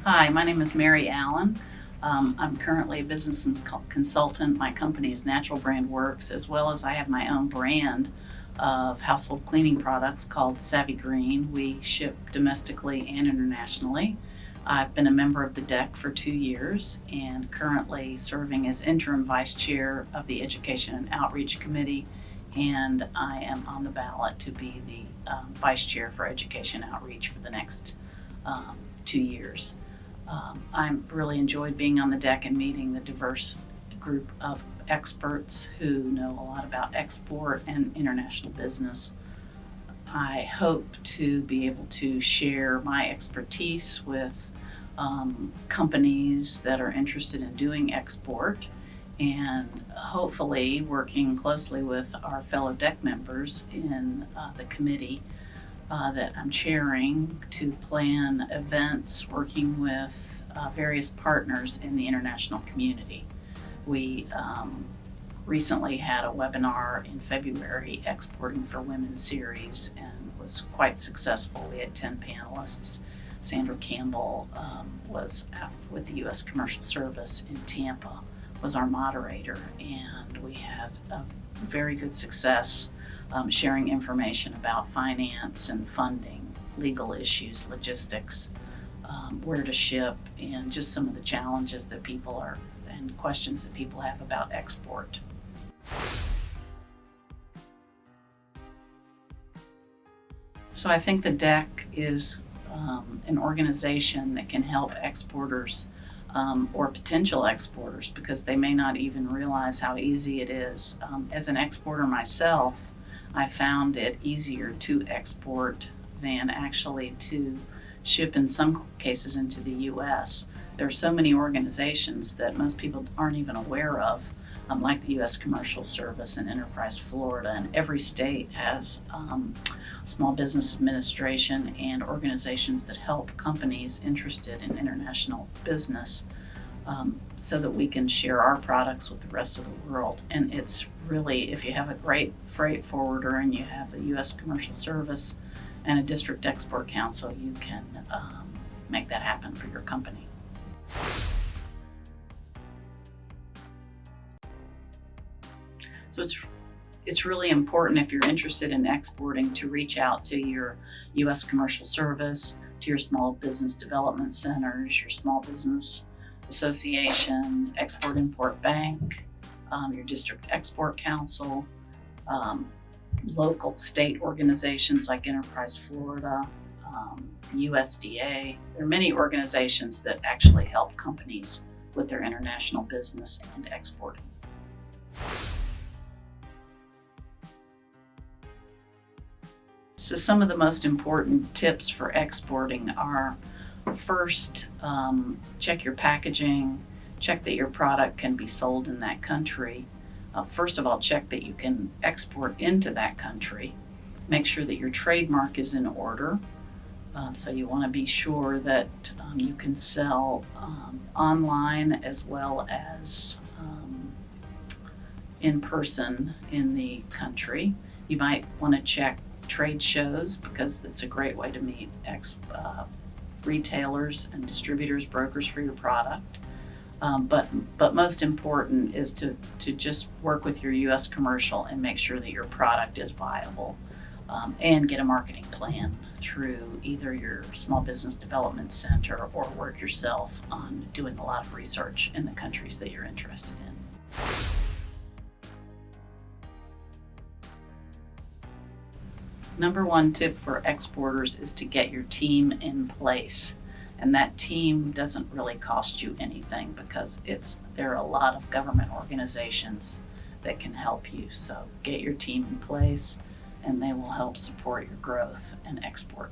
Hi, my name is Mary Allen. I'm currently a business consultant. My company is Natural Brand Works, as well as I have my own brand of household cleaning products called Savvy Green. We ship domestically and internationally. I've been a member of the DEC for 2 years and currently serving as interim vice chair of the Education and Outreach Committee, and I am on the ballot to be the vice chair for Education Outreach for the next 2 years. I've really enjoyed being on the deck and meeting the diverse group of experts who know a lot about export and international business. I hope to be able to share my expertise with companies that are interested in doing export, and hopefully working closely with our fellow DEC members in the committee that I'm chairing to plan events working with various partners in the international community. We recently had a webinar in February, Exporting for Women series, and was quite successful. We had 10 panelists. Sandra Campbell was out with the U.S. Commercial Service in Tampa, was our moderator, and we had a very good success sharing information about finance and funding, legal issues, logistics, where to ship, and just some of the challenges that people are and questions that people have about export. So I think the DEC is an organization that can help exporters or potential exporters, because they may not even realize how easy it is. As an exporter myself, I found it easier to export than actually to ship, in some cases, into the U.S. There are so many organizations that most people aren't even aware of, like the U.S. Commercial Service and Enterprise Florida, and every state has Small Business Administration and organizations that help companies interested in international business, so that we can share our products with the rest of the world. And it's really, if you have a great freight forwarder and you have a U.S. Commercial Service and a District Export Council, you can make that happen for your company. So it's really important, if you're interested in exporting, to reach out to your U.S. Commercial Service, to your small business development centers, your small business association, Export-Import Bank, your District Export Council, local state organizations like Enterprise Florida, the USDA. There are many organizations that actually help companies with their international business and exporting. So some of the most important tips for exporting are: first, check your packaging, check that your product can be sold in that country. First of all, check that you can export into that country. Make sure that your trademark is in order. So you want to be sure that you can sell online as well as in person in the country. You might want to check trade shows, because it's a great way to meet retailers and distributors, brokers for your product. But most important is to just work with your U.S. commercial and make sure that your product is viable, and get a marketing plan through either your Small Business Development Center or work yourself on doing a lot of research in the countries that you're interested in. Number one tip for exporters is to get your team in place. And that team doesn't really cost you anything, because there are a lot of government organizations that can help you. So get your team in place, and they will help support your growth and export.